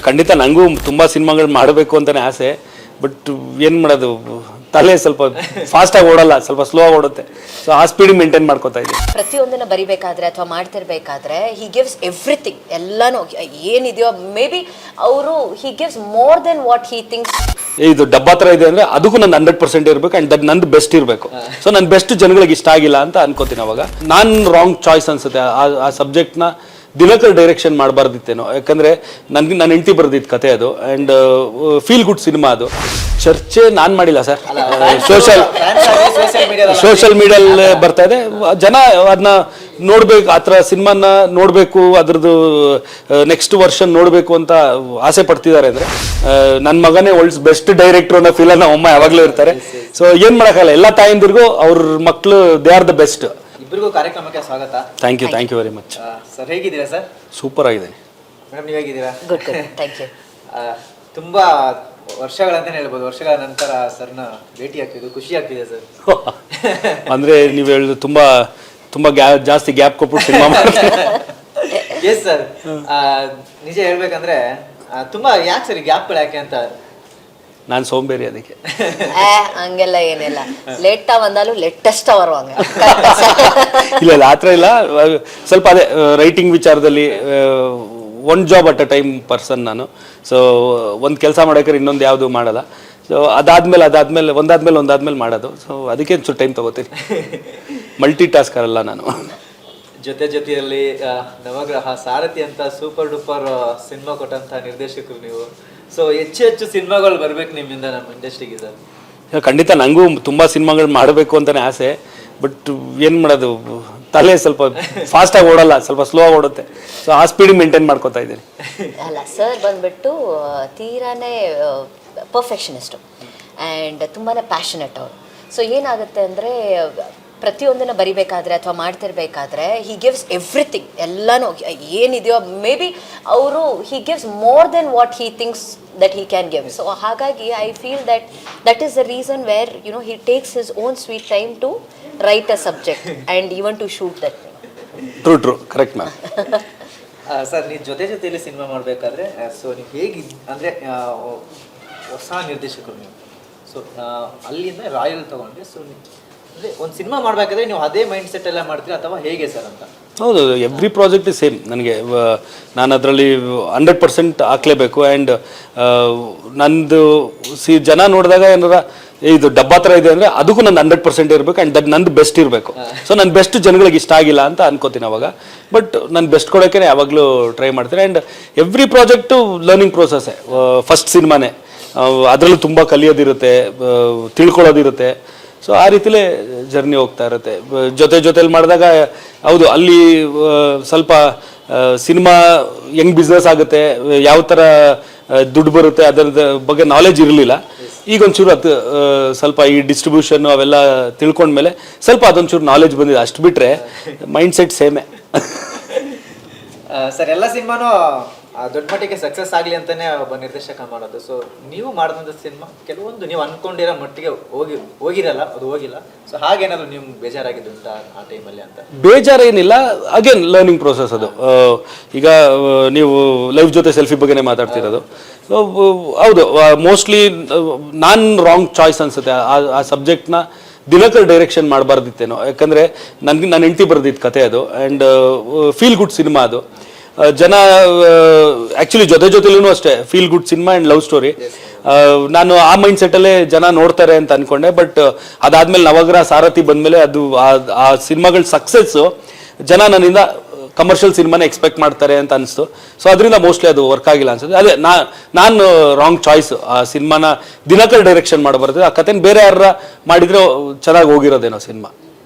ಖಂಡಿತ ನನಗೂ ತುಂಬ ಸಿನಿಮಾಗಳು ಮಾಡಬೇಕು ಅಂತಲೇ ಆಸೆ. ಬಟ್ ಏನು ಮಾಡೋದು, ತಲೆ ಸ್ವಲ್ಪ ಫಾಸ್ಟಾಗಿ ಓಡಲ್ಲ, ಸ್ವಲ್ಪ ಸ್ಲೋ ಆಗಿ ಓಡುತ್ತೆ. ಸೊ ಆ ಸ್ಪೀಡ್ ಮೇಂಟೈನ್ ಮಾಡ್ಕೋತಾ ಇದ್ದೀನಿ. ಪ್ರತಿಯೊಂದನ್ನು ಬರಿಬೇಕಾದ್ರೆ ಅಥವಾ ಮಾಡ್ತಿರ್ಬೇಕಾದ್ರೆ ಹಿ ಗಿವ್ಸ್ ಎವ್ರಿಥಿಂಗ್, ಎಲ್ಲನೂ ಏನಿದೆಯೋ ಮೇ ಬಿ ಅವರು he gives more than what he thinks. ಇದು ಡಬ್ಬಾ ಥರ ಇದೆ ಅಂದರೆ ಅದಕ್ಕೂ ನನ್ನ 100% ಇರಬೇಕು ಆ್ಯಂಡ್ ದಟ್ ನಂದು ಬೆಸ್ಟ್ ಇರಬೇಕು. ಸೊ ನನ್ನ ಬೆಸ್ಟ್ ಜನಗಳಿಗೆ ಇಷ್ಟ ಆಗಿಲ್ಲ ಅಂತ ಅನ್ಕೋತೀನಿ. ಅವಾಗ ನಾನು ರಾಂಗ್ ಚಾಯ್ಸ್ ಅನ್ಸುತ್ತೆ. ಆ ಸಬ್ಜೆಕ್ಟ್ನ ದಿನಕರ್ ಡೈರೆಕ್ಷನ್ ಮಾಡಬಾರ್ದಿತ್ತೇನೋ, ಯಾಕಂದರೆ ನನ್ನ ಹೆಂಡತಿ ಬರೆದಿದ್ದು ಕತೆ ಅದು. ಆ್ಯಂಡ್ ಫೀಲ್ ಗುಡ್ ಸಿನಿಮಾ ಅದು. ಚರ್ಚೆ ನಾನು ಮಾಡಿಲ್ಲ ಸರ್, ಸೋಷಿಯಲ್ ಮೀಡಿಯಲ್ಲಿ ಬರ್ತಾ ಇದೆ. ಜನ ಅದನ್ನ ನೋಡ್ಬೇಕು, ಆ ಥರ ಸಿನಿಮಾನ ನೋಡಬೇಕು, ಅದ್ರದ್ದು ನೆಕ್ಸ್ಟ್ ವರ್ಷನ್ ನೋಡಬೇಕು ಅಂತ ಆಸೆ ಪಡ್ತಿದ್ದಾರೆ. ಅಂದರೆ ನನ್ನ ಮಗನೇ ಬೆಸ್ಟ್ ಡೈರೆಕ್ಟ್ರು ಅನ್ನೋ ಫೀಲ್ ನಮ್ಮ ಅಮ್ಮ ಯಾವಾಗಲೂ ಇರ್ತಾರೆ. ಸೊ ಏನು ಮಾಡೋಕ್ಕಲ್ಲ, ಎಲ್ಲ ತಾಯಂದಿರಿಗೂ ಅವ್ರ ಮಕ್ಕಳು ದೇ ಆರ್ ದ ಬೆಸ್ಟ್. ಇಬ್ಬರಿಗೂ ಕಾರ್ಯಕ್ರಮಕ್ಕೆ ಸ್ವಾಗತ. Thank you very much. Sir ಹೇಗಿದ್ದೀರಾ ಸರ್? ಸೂಪರ್ ಆಗಿದೆ ಮೇಡಮ್, ನೀವು ಹೇಗಿದ್ದೀರಾ? Good good, thank you. ತುಂಬಾ ವರ್ಷಗಳಂತಾನೆ ಹೇಳ್ಬೋದು, ವರ್ಷಗಳ ನಂತರ ಸರ್ನ ಭೇಟಿ ಆಗ್ತಿದ್ದು ಖುಷಿ ಆಗ್ತಿದೆ ಸರ್. ಅಂದರೆ ನೀವು ಹೇಳಿದ್ರು ತುಂಬ ಜಾಸ್ತಿ ಗ್ಯಾಪ್ ಕೊಟ್ಬಿಟ್ಟು ಸಿನಿಮಾ ಎಸ್ ಸರ್, ನಿಜ ಹೇಳ್ಬೇಕಂದ್ರೆ ತುಂಬಾ ಯಾಕೆ ಸರ್ ಗ್ಯಾಪ್ಗಳು ಯಾಕೆ ಅಂತ. ನಾನು ಸೋಂಬೇರಿ ಅದಕ್ಕೆ. ಹಂಗೆಲ್ಲ ಏನಿಲ್ಲ, ಲೇಟ್ ಬಂದಾಲು ಲೇಟೆಸ್ಟ್ ಬರುವಂಗ. ಇಲ್ಲ ಆ ಥರ ಇಲ್ಲ. ಸ್ವಲ್ಪ ಅದೇ ರೈಟಿಂಗ್ ವಿಚಾರದಲ್ಲಿ one job at a time person ನಾನು. ಸೊ ಒಂದು ಕೆಲಸ ಮಾಡೋಕ್ರೆ ಇನ್ನೊಂದು ಯಾವುದು ಮಾಡಲ್ಲ. ಸೊ ಅದಾದ್ಮೇಲೆ ಒಂದಾದ್ಮೇಲೆ ಮಾಡೋದು. ಸೊ ಅದಕ್ಕೆ ಒಂಚೂರು ಟೈಮ್ ತೊಗೋತೀನಿ. ಮಲ್ಟಿ ಟಾಸ್ಕರ್ ಅಲ್ಲ ನಾನು. ಜೊತೆಯಲ್ಲಿ ನವಗ್ರಹ ಸಾರಥಿ ಅಂತ ಸೂಪರ್ ಡೂಪರ್ ಸಿನಿಮಾ ಕೊಟ್ಟಂತ ನಿರ್ದೇಶಕರು ನೀವು. ಸೊ ಹೆಚ್ಚು ಸಿನಿಮಾಗಳು ಬರ್ಬೇಕು ನಿಮ್ಮಿಂದ ನಮ್ಮ ಇಂಡಸ್ಟ್ರಿಗೆ ಸರ್. ಖಂಡಿತ ನನಗೂ ತುಂಬ ಸಿನಿಮಾಗಳು ಮಾಡಬೇಕು ಅಂತಲೇ ಆಸೆ. ಬಟ್ ಏನು ಮಾಡೋದು, ತಲೆ ಸ್ವಲ್ಪ ಫಾಸ್ಟಾಗಿ ಓಡಲ್ಲ, ಸ್ವಲ್ಪ ಸ್ಲೋ ಆಗಿ ಓಡುತ್ತೆ. ಸೊ ಆ ಸ್ಪೀಡ್ ಮೇಂಟೈನ್ ಮಾಡ್ಕೋತಾ ಇದ್ದೀನಿ. ಅಲ್ಲ ಸರ್ ಬಂದ್ಬಿಟ್ಟು ತೀರಾನೇ ಪರ್ಫೆಕ್ಷನಿಸ್ಟು ಆ್ಯಂಡ್ ತುಂಬಾ ಪ್ಯಾಷನೆಟ್ ಅವರು. ಸೊ ಏನಾಗುತ್ತೆ ಅಂದರೆ ಪ್ರತಿಯೊಂದನ್ನು ಬರಿಬೇಕಾದ್ರೆ ಅಥವಾ ಮಾಡ್ತಿರ್ಬೇಕಾದ್ರೆ ಹಿ ಗಿವ್ಸ್ ಎವ್ರಿಥಿಂಗ್, ಎಲ್ಲನೂ ಏನಿದೆಯೋ ಮೇ ಬಿ ಅವರು he gives more than what he thinks that he can give. So ಹಾಗಾಗಿ I feel that is the reason where he takes his own sweet time to write a subject and even to shoot that. True correct ma'am. Sir ನೀವು ಜೊತೆಯಲ್ಲಿ cinema ಮಾಡಬೇಕಾದ್ರೆ so ನೀವು ಹೇಗೆ ಅಂದರೆ ಹೊಸ ನಿರ್ದೇಶಕರು ನೀವು. ಸೊ ಅಲ್ಲಿಂದ ರಾಯಲ್ ತಗೊಂಡ್ರೆ, ಸೊ ಅಂದರೆ ಒಂದು ಸಿನಿಮಾ ಮಾಡಬೇಕಾದ್ರೆ ನೀವು ಅದೇ ಮೈಂಡ್ ಸೆಟ್ ಎಲ್ಲ ಮಾಡ್ತೀರಾ ಅಥವಾ ಹೇಗೆ ಸರ್ ಅಂತ? ಹೌದು, ಎವ್ರಿ ಪ್ರಾಜೆಕ್ಟ್ ಇಸ್ ಸೇಮ್ ನನಗೆ. ನಾನು ಅದರಲ್ಲಿ 100% ಹಾಕ್ಲೇಬೇಕು. ಆ್ಯಂಡ್ ನಂದು ಜನ ನೋಡಿದಾಗ ಏನಾರ ಇದು ಡಬ್ಬಾ ಥರ ಇದೆ ಅಂದರೆ ಅದಕ್ಕೂ ನನ್ನ 100% ಇರಬೇಕು ಆ್ಯಂಡ್ ದಟ್ ನಂದು ಬೆಸ್ಟ್ ಇರಬೇಕು. ಸೊ ನನ್ನ ಬೆಸ್ಟ್ ಜನಗಳಿಗೆ ಇಷ್ಟ ಆಗಿಲ್ಲ ಅಂತ ಅನ್ಕೋತೀನಿ ಅವಾಗ. ಬಟ್ ನಾನು ಬೆಸ್ಟ್ ಕೊಡೋಕ್ಕೆ ಯಾವಾಗಲೂ ಟ್ರೈ ಮಾಡ್ತೀನಿ. ಆ್ಯಂಡ್ ಎವ್ರಿ ಪ್ರಾಜೆಕ್ಟು ಲರ್ನಿಂಗ್ ಪ್ರೋಸೆಸ್ಸೇ. ಫಸ್ಟ್ ಸಿನಿಮಾನೇ, ಅದರಲ್ಲೂ ತುಂಬ ಕಲಿಯೋದಿರುತ್ತೆ, ತಿಳ್ಕೊಳ್ಳೋದಿರುತ್ತೆ. ಸೊ ಆ ರೀತಿಲೇ ಜರ್ನಿ ಹೋಗ್ತಾ ಇರುತ್ತೆ. ಜೊತೆಲಿ ಮಾಡಿದಾಗ ಹೌದು, ಅಲ್ಲಿ ಸ್ವಲ್ಪ ಸಿನಿಮಾ ಹೆಂಗೆ ಬಿಸ್ನೆಸ್ ಆಗುತ್ತೆ, ಯಾವ ಥರ ದುಡ್ಡು ಬರುತ್ತೆ ಅದರದ ಬಗ್ಗೆ ನಾಲೆಜ್ ಇರಲಿಲ್ಲ. ಈಗ ಒಂಚೂರು ಅದು ಸ್ವಲ್ಪ ಈ ಡಿಸ್ಟ್ರಿಬ್ಯೂಷನ್ನು ಅವೆಲ್ಲ ತಿಳ್ಕೊಂಡ್ಮೇಲೆ ಸ್ವಲ್ಪ ಅದೊಂಚೂರು ನಾಲೆಜ್ ಬಂದಿದೆ. ಅಷ್ಟು ಬಿಟ್ಟರೆ ಮೈಂಡ್ ಸೆಟ್ ಸೇಮೇ. ಸರ್ ಎಲ್ಲ ಸಿನಿಮಾನು ದೊಡ್ಡ ಮಟ್ಟಿಗೆ ಸಕ್ಸಸ್ ಆಗಲಿ ಅಂತಲೇ ಒಬ್ಬ ನಿರ್ದೇಶಕ ಮಾಡೋದು. ಸೊ ನೀವು ಮಾಡಿದಂಥ ಸಿನಿಮಾ ಕೆಲವೊಂದು ನೀವು ಅಂದ್ಕೊಂಡಿರೋ ಮಟ್ಟಿಗೆ ಹೋಗಿರಲ್ಲ, ಅದು ಹೋಗಿಲ್ಲ. ಸೊ ಹಾಗೇನಾದ್ರು ನಿಮ್ಗೆ ಬೇಜಾರಾಗಿದ್ದು ಉಂಟಾ ಆ ಟೈಮಲ್ಲಿ ಅಂತ? ಬೇಜಾರೇನಿಲ್ಲ, ಅಗೇನ್ ಲರ್ನಿಂಗ್ ಪ್ರೋಸೆಸ್ ಅದು. ಈಗ ನೀವು ಲೈಫ್ ಜೊತೆ ಸೆಲ್ಫಿ ಬಗ್ಗೆನೇ ಮಾತಾಡ್ತಿರೋದು. ಹೌದು, ಮೋಸ್ಟ್ಲಿ ನಾನು ರಾಂಗ್ ಚಾಯ್ಸ್ ಅನ್ಸುತ್ತೆ. ಆ ಸಬ್ಜೆಕ್ಟ್ನ ದಿನಕರ್ ಡೈರೆಕ್ಷನ್ ಮಾಡಬಾರ್ದಿತ್ತೇನೋ, ಯಾಕಂದರೆ ನನ್ನ ಹೆಂಡತಿ ಬರೆದಿದ್ದು ಕತೆ ಅದು. ಆ್ಯಂಡ್ ಫೀಲ್ ಗುಡ್ ಸಿನಿಮಾ ಅದು. ಜನ ಆ್ಯಕ್ಚುಲಿ ಜೊತೆಲೂ ಅಷ್ಟೇ feel good cinema and love story. ನಾನು ಆ ಮೈಂಡ್ ಸೆಟ್ಟಲ್ಲೇ ಜನ ನೋಡ್ತಾರೆ ಅಂತ ಅಂದ್ಕೊಂಡೆ. ಬಟ್ ಅದಾದಮೇಲೆ ನವಗ್ರಹ ಸಾರಥಿ ಬಂದಮೇಲೆ ಅದು ಆ ಸಿನಿಮಾಗಳ ಸಕ್ಸಸ್ಸು ಜನ ನನ್ನಿಂದ ಕಮರ್ಷಿಯಲ್ ಸಿನಿಮಾನೇ ಎಕ್ಸ್ಪೆಕ್ಟ್ ಮಾಡ್ತಾರೆ ಅಂತ ಅನಿಸ್ತು. ಸೊ ಅದರಿಂದ ಮೋಸ್ಟ್ಲಿ ಅದು ವರ್ಕ್ ಆಗಿಲ್ಲ ಅನ್ಸುತ್ತೆ. ಅದೇ ನಾನು ರಾಂಗ್ ಚಾಯ್ಸ್. ಆ ಸಿನಿಮಾನ ದಿನಕರ್ ಡೈರೆಕ್ಷನ್ ಮಾಡಬಾರ್ದು, ಆ ಕಥೆನ ಬೇರೆ ಯಾರ ಮಾಡಿದರೆ ಚೆನ್ನಾಗಿ ಹೋಗಿರೋದೇನೋ ಸಿನಿಮಾ.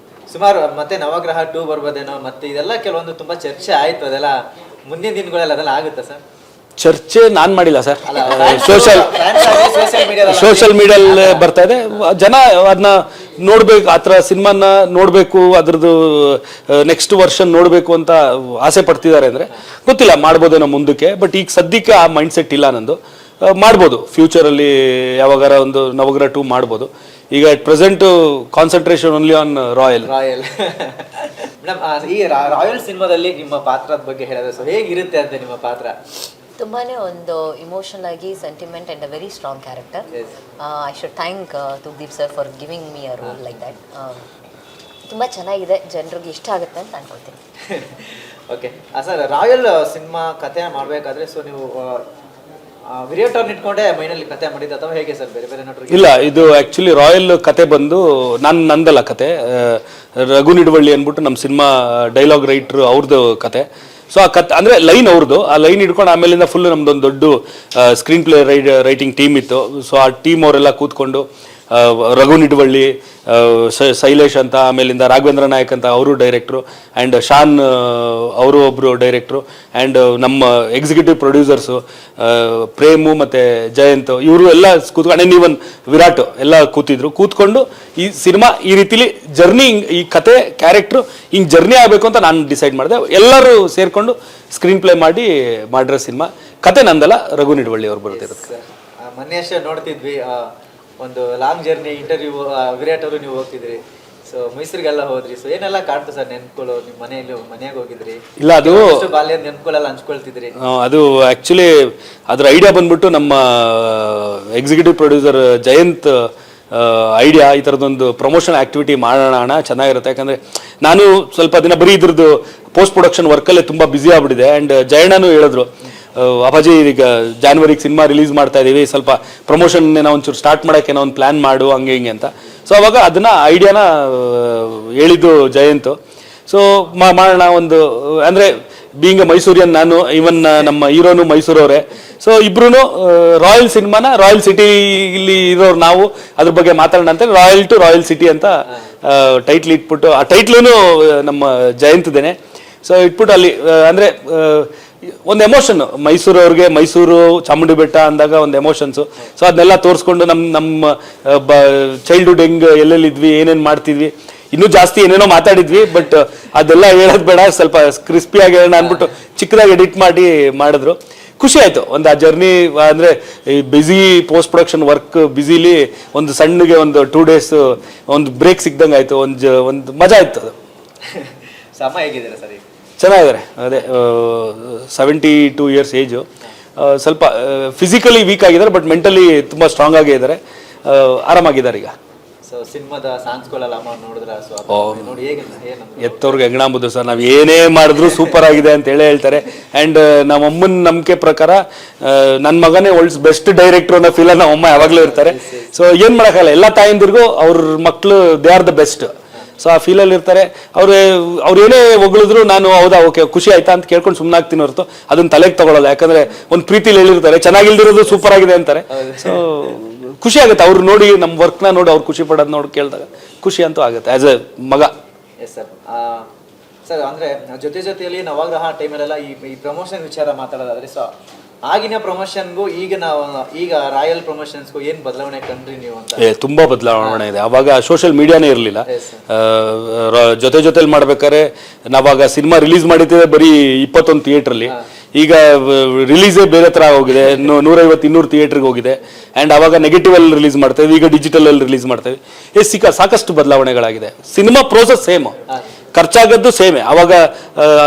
ಸುಮಾರು ಮತ್ತೆ ನವಗ್ರಹ 2 ಬರ್ಬೋದೇನೋ, ಮತ್ತೆ ಇದೆಲ್ಲ ಕೆಲವೊಂದು ತುಂಬ ಚರ್ಚೆ ಆಯಿತು. ಅದೆಲ್ಲ ಮುಂದಿನ ದಿನಗಳಲ್ಲಿ ಅದೆಲ್ಲ ಆಗುತ್ತಾ ಸರ್? ಚರ್ಚೆ ನಾನು ಮಾಡಿಲ್ಲ ಸರ್. ಸೋಷಿಯಲ್ ಮೀಡಿಯಲ್ಲಿ ಬರ್ತಾ ಇದೆ. ಜನ ಅದನ್ನ ನೋಡ್ಬೇಕು, ಆ ಥರ ಸಿನಿಮಾನ ನೋಡಬೇಕು, ಅದ್ರದ್ದು ನೆಕ್ಸ್ಟ್ ವರ್ಷನ್ ನೋಡಬೇಕು ಅಂತ ಆಸೆ ಪಡ್ತಿದ್ದಾರೆ. ಅಂದರೆ ಗೊತ್ತಿಲ್ಲ, ಮಾಡ್ಬೋದೇನೋ ಮುಂದಕ್ಕೆ. ಬಟ್ ಈಗ ಸದ್ಯಕ್ಕೆ ಆ ಮೈಂಡ್ ಸೆಟ್ ಇಲ್ಲ ನಂದು. ಮಾಡ್ಬೋದು ಫ್ಯೂಚರಲ್ಲಿ, ಯಾವಾಗಾರ ಒಂದು ನವಗ್ರಹ 2 ಮಾಡ್ಬೋದು. ಈಗ at present concentration only on royal. Madam, ಈ ರಾಯಲ್ ಸಿನಿಮಾದಲ್ಲಿ ನಿಮ್ಮ ಪಾತ್ರದ ಬಗ್ಗೆ ಹೇಳಿದ್ರೆ ಸೊ ಹೇಗಿರುತ್ತೆ ಅಂತ ನಿಮ್ಮ ಪಾತ್ರ? ತುಂಬಾನೇ ಒಂದು ಇಮೋಷನಲ್ ಆಗಿ sentiment and a very strong character. I should thank Thoogudeep sir for giving me a role like that. ತುಂಬ ಚೆನ್ನಾಗಿದೆ, ಜನರಿಗೆ ಇಷ್ಟ ಆಗುತ್ತೆ ಅಂತ ಅನ್ಕೊಳ್ತೀನಿ. ಓಕೆ ಸರ್, ರಾಯಲ್ ಸಿನಿಮಾ ಕಥೆ ಮಾಡಬೇಕಾದ್ರೆ ಸೊ ನೀವು ವಿರಾಟ್ ಅವ್ರನ್ನ ಇಟ್ಕೊಂಡೆ ಮೈನಲ್ಲಿ ಕತೆ ಮಾಡಿದ್ದು ಅಥವಾ ಹೇಗೆ ಸರ್ ಬೇರೆ ಬೇರೆ ನಟರು? ಇಲ್ಲ, ಇದು ಆ್ಯಕ್ಚುಲಿ ರಾಯಲ್ ಕತೆ ಬಂದು ನಂದಲ್ಲ ಕತೆ. ರಘು ನಿಡುವಳ್ಳಿ ಅಂದ್ಬಿಟ್ಟು ನಮ್ಮ ಸಿನಿಮಾ ಡೈಲಾಗ್ ರೈಟ್ರು ಅವ್ರದ್ದು ಕತೆ. ಸೊ ಆ ಕತೆ ಅಂದರೆ ಲೈನ್ ಅವ್ರದ್ದು, ಆ ಲೈನ್ ಹಿಡ್ಕೊಂಡು ಆಮೇಲಿಂದ ಫುಲ್ ನಮ್ದೊಂದು ದೊಡ್ಡ ಸ್ಕ್ರೀನ್ ಪ್ಲೇ ರೈಟಿಂಗ್ ಟೀಮ್ ಇತ್ತು. ಸೊ ಆ ಟೀಮ್ ಅವರೆಲ್ಲ ಕೂತ್ಕೊಂಡು ರಘು ನಿಡುವಳ್ಳಿ, ಶೈಲೇಶ್ ಅಂತ, ಆಮೇಲಿಂದ ರಾಘವೇಂದ್ರ ನಾಯಕ್ ಅಂತ ಅವರು ಡೈರೆಕ್ಟ್ರು, ಆ್ಯಂಡ್ ಶಾನ್ ಅವರು ಒಬ್ಬರು ಡೈರೆಕ್ಟ್ರು, ಆ್ಯಂಡ್ ನಮ್ಮ ಎಕ್ಸಿಕ್ಯೂಟಿವ್ ಪ್ರೊಡ್ಯೂಸರ್ಸು ಪ್ರೇಮು ಮತ್ತು ಜಯಂತ್ ಇವರು ಎಲ್ಲ ಕೂತ್ಕೊಂಡು, ನೀವನ್ ವಿರಾಟ್ ಎಲ್ಲ ಕೂತ್ಕೊಂಡು ಈ ಸಿನಿಮಾ ಈ ರೀತಿಲಿ ಜರ್ನಿ, ಈ ಕತೆ ಕ್ಯಾರೆಕ್ಟ್ರು ಹಿಂಗೆ ಜರ್ನಿ ಆಗಬೇಕು ಅಂತ ನಾನು ಡಿಸೈಡ್ ಮಾಡಿದೆ. ಎಲ್ಲರೂ ಸೇರಿಕೊಂಡು ಸ್ಕ್ರೀನ್ ಪ್ಲೇ ಮಾಡಿರೋ ಸಿನಿಮಾ. ಕತೆ ನಂದಲ್ಲ, ರಘು ನಿಡುವಳ್ಳಿ ಅವ್ರು ಬರ್ತಿರುತ್ತೆ. ಮೊನ್ನೆ ಅಷ್ಟೇ ನೋಡ್ತಿದ್ವಿ ಒಂದು ಲಾಂಗ್ ಜರ್ನಿ ಇಂಟರ್ವ್ಯೂ, ವಿರಾಟ್ ಅವರು ನೀವು ಹೋಗ್ತಿದ್ರಿ, ಸೊ ಮೈಸೂರಿಗೆಲ್ಲ ಹೋದ್ರಿ. ಸೊ ಏನೆಲ್ಲ ಕಾಡ್ತು ಸರ್ ನೆನ್ಕೊಳ್ಳೋ? ನಿಮ್ಮ ಮನೆಯಾಗ ಹೋಗಿದ್ರಿ? ಇಲ್ಲ, ಅದು ಬಾಲ್ಯ ನೆನ್ಕೊಳ್ಳಲ್ಲ ಹಂಚ್ಕೊಳ್ತಿದ್ರಿ. ಅದು ಆ್ಯಕ್ಚುಲಿ ಅದ್ರ ಐಡಿಯಾ ಬಂದ್ಬಿಟ್ಟು ನಮ್ಮ ಎಕ್ಸಿಕ್ಯೂಟಿವ್ ಪ್ರೊಡ್ಯೂಸರ್ ಜಯಂತ್ ಐಡಿಯಾ, ಈ ಥರದೊಂದು ಪ್ರಮೋಷನ್ ಆ್ಯಕ್ಟಿವಿಟಿ ಮಾಡೋಣ ಚೆನ್ನಾಗಿರುತ್ತೆ. ಯಾಕಂದರೆ ನಾನು ಸ್ವಲ್ಪ ದಿನ ಬರೀ ಇದ್ರದ್ದು ಪೋಸ್ಟ್ ಪ್ರೊಡಕ್ಷನ್ ವರ್ಕಲ್ಲೇ ತುಂಬ ಬ್ಯುಸಿ ಆಗ್ಬಿಟ್ಟಿದೆ. ಆ್ಯಂಡ್ ಜಯಣ್ಣನೂ ಹೇಳಿದ್ರು, ಅಪ್ಪಾಜಿ ಈಗ ಜಾನ್ವರಿಗೆ ಸಿನಿಮಾ ರಿಲೀಸ್ ಮಾಡ್ತಾ ಇದ್ದೀವಿ, ಸ್ವಲ್ಪ ಪ್ರಮೋಷನ್ ಏನೋ ಒಂಚೂರು ಸ್ಟಾರ್ಟ್ ಮಾಡೋಕ್ಕೆ ಏನೋ ಒಂದು ಪ್ಲ್ಯಾನ್ ಮಾಡು ಹಂಗೆ ಹಿಂಗೆ ಅಂತ. ಸೊ ಅವಾಗ ಅದನ್ನು ಐಡಿಯಾನ ಹೇಳಿದ್ದು ಜಯಂತು. ಸೊ ಮಾಡೋಣ ಒಂದು, ಅಂದರೆ ಬೀಂಗ್ ಮೈಸೂರಿಯನ್ ನಾನು, ಇವನ್ ನಮ್ಮ ಹೀರೋನು ಮೈಸೂರವರೇ. ಸೊ ಇಬ್ರು ರಾಯಲ್ ಸಿನಿಮಾನ ರಾಯಲ್ ಸಿಟಿ ಇಲ್ಲಿ ಇರೋರು ನಾವು ಅದ್ರ ಬಗ್ಗೆ ಮಾತಾಡೋಣ ಅಂತ ರಾಯಲ್ ಟು ರಾಯಲ್ ಸಿಟಿ ಅಂತ ಟೈಟ್ಲ್ ಇಟ್ಬಿಟ್ಟು, ಆ ಟೈಟ್ಲೂ ನಮ್ಮ ಜಯಂತ್ದೇನೆ. ಸೊ ಇಟ್ಬಿಟ್ಟು ಅಲ್ಲಿ ಅಂದರೆ ಒಂದು ಎಮೋಷನ್ನು, ಮೈಸೂರವ್ರಿಗೆ ಮೈಸೂರು ಚಾಮುಂಡಿ ಬೆಟ್ಟ ಅಂದಾಗ ಒಂದು ಎಮೋಷನ್ಸು. ಸೊ ಅದನ್ನೆಲ್ಲ ತೋರಿಸ್ಕೊಂಡು ನಮ್ಮ ಚೈಲ್ಡ್ಹುಡ್ ಹೆಂಗೆ ಎಲ್ಲೆಲ್ಲಿದ್ವಿ, ಏನೇನು ಮಾಡ್ತಿದ್ವಿ, ಇನ್ನೂ ಜಾಸ್ತಿ ಏನೇನೋ ಮಾತಾಡಿದ್ವಿ. ಬಟ್ ಅದೆಲ್ಲ ಹೇಳೋದು ಬೇಡ, ಸ್ವಲ್ಪ ಕ್ರಿಸ್ಪಿಯಾಗಿ ಹೇಳೋಣ ಅಂದ್ಬಿಟ್ಟು ಚಿಕ್ಕದಾಗಿ ಎಡಿಟ್ ಮಾಡಿದ್ರು. ಖುಷಿ ಆಯಿತು. ಒಂದು ಆ ಜರ್ನಿ ಅಂದರೆ ಈ busy post production work busily ಒಂದು ಸಣ್ಣಗೆ ಒಂದು 2 days ಒಂದು ಬ್ರೇಕ್ ಸಿಕ್ದಂಗೆ ಆಯಿತು. ಒಂದು ಮಜಾ ಇತ್ತು ಅದು. ಸಮ ಹೇಗಿದ್ದೀರಾ ಸರ್? ಚೆನ್ನಾಗಿದ್ದಾರೆ. ಅದೇ 72 years ಏಜು. ಸ್ವಲ್ಪ ಫಿಸಿಕಲಿ ವೀಕ್ ಆಗಿದ್ದಾರೆ, ಬಟ್ ಮೆಂಟಲಿ ತುಂಬ ಸ್ಟ್ರಾಂಗ್ ಆಗೇ ಇದ್ದಾರೆ, ಆರಾಮಾಗಿದ್ದಾರೆ ಈಗ. ಸೊ ಸಿನಿಮಾದ ಸಾಂಗ್ಸ್ಗಳೆಲ್ಲ ನೋಡಿದ್ರೆ ನೋಡಿ ಹೇಗೆ ಎತ್ತವ್ರಿಗೆ ಹೆಗ್ಣಾಂಬುದು ಸರ್, ನಾವು ಏನೇ ಮಾಡಿದ್ರು ಸೂಪರ್ ಆಗಿದೆ ಅಂತ ಹೇಳ್ತಾರೆ. ಆ್ಯಂಡ್ ನಮ್ಮ ಅಮ್ಮನ ನಂಬಿಕೆ ಪ್ರಕಾರ ನನ್ನ ಮಗನೇ ವರ್ಲ್ಡ್ಸ್ ಬೆಸ್ಟ್ ಡೈರೆಕ್ಟ್ರು ಅನ್ನೋ ಫೀಲ್ ನಮ್ಮ ಅಮ್ಮ ಯಾವಾಗಲೂ ಇರ್ತಾರೆ. ಸೊ ಏನು ಮಾಡೋಕ್ಕಾಗಲ್ಲ, ಎಲ್ಲ ತಾಯಂದಿರಿಗೂ ಅವ್ರ ಮಕ್ಕಳು they are the best. So ಆ ಫೀಲಲ್ಲಿ ಇರ್ತಾರೆ. ಅವ್ರು ಏನೇ ಹೊಗಳಿದ್ರು ನಾನು ಹೌದಾ ಓಕೆ ಖುಷಿ ಆಯ್ತಾ ಅಂತ ಕೇಳ್ಕೊಂಡು ಸುಮ್ಮನೆ ಆಗ್ತೀನಿ ಹೊರತು ಅದನ್ನ ತಲೆಗೆ ತಗೊಳ್ಳಲ್ಲ. ಯಾಕಂದ್ರೆ ಒಂದು ಪ್ರೀತಿಲಿ ಹೇಳಿರ್ತಾರೆ ಚೆನ್ನಾಗಿಲ್ದಿರೋದು ಸೂಪರ್ ಆಗಿದೆ ಅಂತಾರೆ. ಸೊ ಖುಷಿ ಆಗುತ್ತೆ ಅವ್ರು ನೋಡಿ, ನಮ್ಮ ವರ್ಕ್ನ ನೋಡಿ ಅವ್ರು ಖುಷಿ ಪಡೋದು ನೋಡಿ ಕೇಳಿದಾಗ ಖುಷಿ ಅಂತೂ ಆಗುತ್ತೆ ಆಸ್ ಎ ಮಗ. Yes sir. ಸರ್ ಅಂದರೆ ಜೊತೆಯಲ್ಲಿ ನವಗ್ರಹ ಟೈಮಲ್ಲೆಲ್ಲ ಈ ಪ್ರಮೋಷನ್ ವಿಚಾರ ಮಾತಾಡೋದಾದ್ರೆ, ಸೊ ಆಗಿನ ಪ್ರಮೋಷನ್ಗೂ ಈಗ ರಾಯಲ್ ಪ್ರಮೋಷನ್ಸ್ಗೂ ಏನು ಬದಲಾವಣೆ ಕಂಡ್ರಿ ನೀವು ಅಂತ? ತುಂಬಾ ಬದಲಾವಣೆ ಇದೆ. ಅವಾಗ ಸೋಷಿಯಲ್ ಮೀಡಿಯಾನೇ ಇರಲಿಲ್ಲ. ಜೊತೆಲಿ ಮಾಡ್ಬೇಕಾದ್ರೆ ನಾವಾಗ ಸಿನಿಮಾ ರಿಲೀಸ್ ಮಾಡಿದ್ದೇವೆ ಬರೀ 21 ಥಿಯೇಟ್ರಲ್ಲಿ. ಈಗ ರಿಲೀಸೇ ಬೇರೆ ಥರ ಹೋಗಿದೆ, 150-200 ಥಿಯೇಟ್ರಿಗೆ ಹೋಗಿದೆ. ಆ್ಯಂಡ್ ಅವಾಗ ನೆಗೆಟಿವ್ ಅಲ್ಲಿ ರಿಲೀಸ್ ಮಾಡ್ತೇವೆ, ಈಗ ಡಿಜಿಟಲ್ ಅಲ್ಲಿ ರಿಲೀಸ್ ಮಾಡ್ತೇವೆ. ಸಾಕಷ್ಟು ಬದಲಾವಣೆಗಳಾಗಿದೆ. ಸಿನಿಮಾ ಪ್ರೋಸೆಸ್ ಸೇಮ್, ಖರ್ಚಾಗದ್ದು ಸೇಮೆ. ಅವಾಗ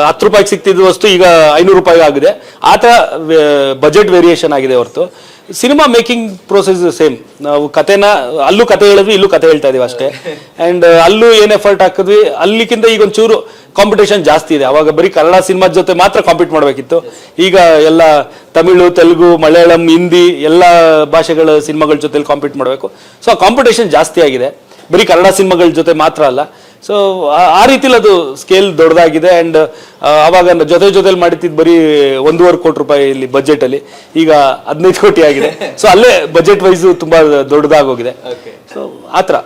10 ರೂಪಾಯಿಗೆ ಸಿಗ್ತಿದ್ದ ವಸ್ತು ಈಗ 500 ರೂಪಾಯಿಗೆ ಆಗಿದೆ. ಆ ಥರ ಬಜೆಟ್ ವೇರಿಯೇಷನ್ ಆಗಿದೆ ಹೊರತು ಸಿನಿಮಾ ಮೇಕಿಂಗ್ ಪ್ರೋಸೆಸ್ ಸೇಮ್. ನಾವು ಅಲ್ಲೂ ಕತೆ ಹೇಳಿದ್ವಿ, ಇಲ್ಲೂ ಕತೆ ಹೇಳ್ತಾ ಇದೀವಿ ಅಷ್ಟೇ. ಆ್ಯಂಡ್ ಅಲ್ಲೂ ಏನು ಎಫರ್ಟ್ ಹಾಕಿದ್ವಿ, ಅಲ್ಲಿಗಿಂತ ಈಗ ಒಂಚೂರು ಕಾಂಪಿಟೇಷನ್ ಜಾಸ್ತಿ ಇದೆ. ಅವಾಗ ಬರೀ ಕನ್ನಡ ಸಿನಿಮಾದ ಜೊತೆ ಮಾತ್ರ ಕಾಂಪೀಟ್ ಮಾಡಬೇಕಿತ್ತು. ಈಗ ಎಲ್ಲ ತಮಿಳು, ತೆಲುಗು, ಮಲಯಾಳಂ, ಹಿಂದಿ ಎಲ್ಲ ಭಾಷೆಗಳ ಸಿನಿಮಾಗಳ ಜೊತೆಲಿ ಕಾಂಪೀಟ್ ಮಾಡಬೇಕು. ಸೊ ಆ ಕಾಂಪಿಟೇಷನ್ ಜಾಸ್ತಿ ಆಗಿದೆ, ಬರೀ ಕನ್ನಡ ಸಿನಿಮಾಗಳ ಜೊತೆ ಮಾತ್ರ ಅಲ್ಲ. ಸೊ ಆ ರೀತಿಲಿ ಅದು ಸ್ಕೇಲ್ ದೊಡ್ಡದಾಗಿದೆ. ಆ್ಯಂಡ್ ಅವಾಗ ಜೊತೆಲಿ ಮಾಡಿದ್ದು ಬರೀ 1.5 ಕೋಟಿ ರೂಪಾಯಿ ಇಲ್ಲಿ ಬಜೆಟಲ್ಲಿ, ಈಗ 15 ಕೋಟಿ ಆಗಿದೆ. ಸೊ ಅಲ್ಲೇ ಬಜೆಟ್ ವೈಸು ತುಂಬ ದೊಡ್ಡದಾಗೋಗಿದೆ. ಸೊ ಆ ಥರ